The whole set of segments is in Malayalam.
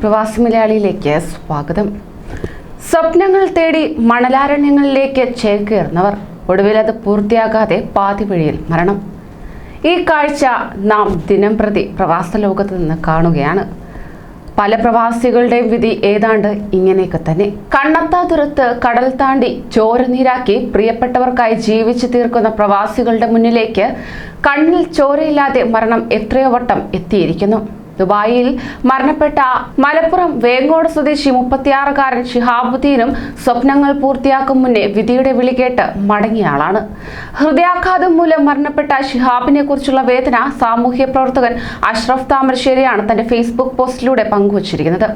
പ്രവാസി മലയാളിയിലേക്ക് സ്വാഗതം. സ്വപ്നങ്ങൾ തേടി മണലാരണ്യങ്ങളിലേക്ക് ചേക്കേറുന്നവർ ഒടുവിൽ അത് പൂർത്തിയാകാതെ പാതി വഴിയിൽ മരണം. ഈ കാഴ്ച നാം ദിനംപ്രതി പ്രവാസ ലോകത്ത് നിന്ന് കാണുകയാണ്. പല പ്രവാസികളുടെയും വിധി ഏതാണ്ട് ഇങ്ങനെയൊക്കെ തന്നെ. കണ്ണത്താ ദൂരത്ത് കടൽ താണ്ടി ചോരനീരാക്കി പ്രിയപ്പെട്ടവർക്കായി ജീവിച്ചു തീർക്കുന്ന പ്രവാസികളുടെ മുന്നിലേക്ക് കണ്ണിൽ ചോരയില്ലാതെ മരണം എത്രയോ വട്ടം എത്തിയിരിക്കുന്നു. ദുബായിൽ മരണപ്പെട്ട മലപ്പുറം വേങ്ങോട് സ്വദേശി 36-കാരൻ ഷിഹാബുദ്ദീനും സ്വപ്നങ്ങൾ പൂർത്തിയാക്കും മുന്നേ വിധിയുടെ വിളി കേട്ട് മടങ്ങിയ ആളാണ്. ഹൃദയാഘാതം മൂലം മരണപ്പെട്ട ഷിഹാബിനെ കുറിച്ചുള്ള വേദന സാമൂഹ്യ പ്രവർത്തകൻ അഷ്റഫ് താമരശ്ശേരിയാണ് തന്റെ ഫേസ്ബുക്ക് പോസ്റ്റിലൂടെ പങ്കുവച്ചിരിക്കുന്നത്.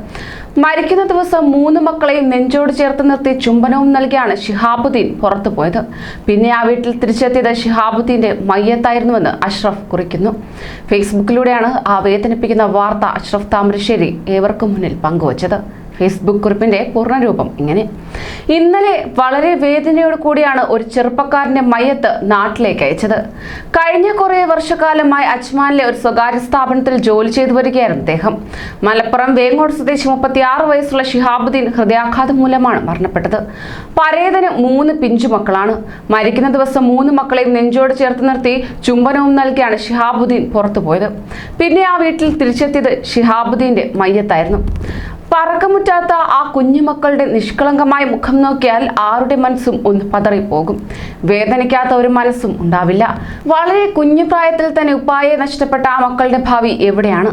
മരിക്കുന്ന ദിവസം 3 മക്കളെയും നെഞ്ചോട് ചേർത്ത് നിർത്തി ചുംബനവും നൽകിയാണ് ഷിഹാബുദ്ദീൻ പുറത്തുപോയത്. പിന്നെ ആ വീട്ടിൽ തിരിച്ചെത്തിയത് ഷിഹാബുദ്ദീന്റെ മയ്യത്തായിരുന്നുവെന്ന് അഷ്റഫ് കുറിക്കുന്നു. ഫേസ്ബുക്കിലൂടെയാണ് ആ വേദനിപ്പിക്കുന്ന വാർത്ത അഷ്റഫ് താമരശ്ശേരി ഏവർക്കും മുന്നിൽ പങ്കുവച്ചത്. ഫേസ്ബുക്ക് കുറിപ്പിന്റെ പൂർണ്ണരൂപം ഇങ്ങനെ: ഇന്നലെ വളരെ വേദനയോട് കൂടിയാണ് ഒരു ചെറുപ്പക്കാരന്റെ മയ്യത്ത് നാട്ടിലേക്ക് അയച്ചത്. കഴിഞ്ഞ കുറേ വർഷക്കാലമായി അജ്മാനിലെ ഒരു സ്വകാര്യ സ്ഥാപനത്തിൽ ജോലി ചെയ്തു വരികയായിരുന്നു അദ്ദേഹം. മലപ്പുറം വേങ്ങോട് സ്വദേശി 36 വയസ്സുള്ള ഷിഹാബുദ്ദീൻ ഹൃദയാഘാതം മൂലമാണ് മരണപ്പെട്ടത്. പരേതന് 3 പിഞ്ചുമക്കളാണ്. മരിക്കുന്ന ദിവസം 3 മക്കളെയും നെഞ്ചോട് ചേർത്ത് നിർത്തി ചുംബനവും നൽകിയാണ് ഷിഹാബുദ്ദീൻ പുറത്തുപോയത്. പിന്നെ ആ വീട്ടിൽ തിരിച്ചെത്തിയത് ഷിഹാബുദ്ദീന്റെ മയ്യത്തായിരുന്നു. പറക്കമുറ്റാത്ത ആ കുഞ്ഞുമക്കളുടെ നിഷ്കളങ്കമായ മുഖം നോക്കിയാൽ ആരുടെ മനസ്സും ഒന്ന് പതറിപ്പോകും. വേദനിക്കാത്ത ഒരു മനസ്സും ഉണ്ടാവില്ല. വളരെ കുഞ്ഞു പ്രായത്തിൽ തന്നെ ഉപ്പായെ നഷ്ടപ്പെട്ട ആ മക്കളുടെ ഭാവി എവിടെയാണ്?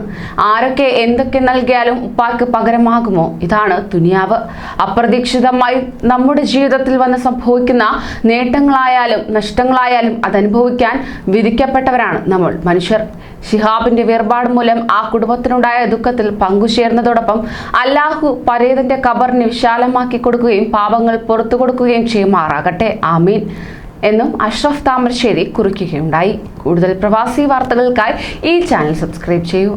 ആരൊക്കെ എന്തൊക്കെ നൽകിയാലും ഉപ്പാക്ക് പകരമാകുമോ? ഇതാണ് ദുനിയാവ്. അപ്രതീക്ഷിതമായി നമ്മുടെ ജീവിതത്തിൽ വന്ന് സംഭവിക്കുന്ന നേട്ടങ്ങളായാലും നഷ്ടങ്ങളായാലും അതനുഭവിക്കാൻ വിധിക്കപ്പെട്ടവരാണ് നമ്മൾ മനുഷ്യർ. ഷിഹാബിന്റെ വേർപാട് മൂലം ആ കുടുംബത്തിനുണ്ടായ ദുഃഖത്തിൽ പങ്കുചേർന്നതോടൊപ്പം അല്ലാഹു പരേതന്റെ ഖബറിനെ വിശാലമാക്കി കൊടുക്കുകയും പാപങ്ങൾ പുറത്തു കൊടുക്കുകയും ചെയ്യുമാറാകട്ടെ, ആമീൻ എന്നും അഷ്റഫ് താമരശ്ശേരി കുറിക്കുകയുണ്ടായി. കൂടുതൽ പ്രവാസി വാർത്തകൾക്കായി ഈ ചാനൽ സബ്സ്ക്രൈബ് ചെയ്യൂ.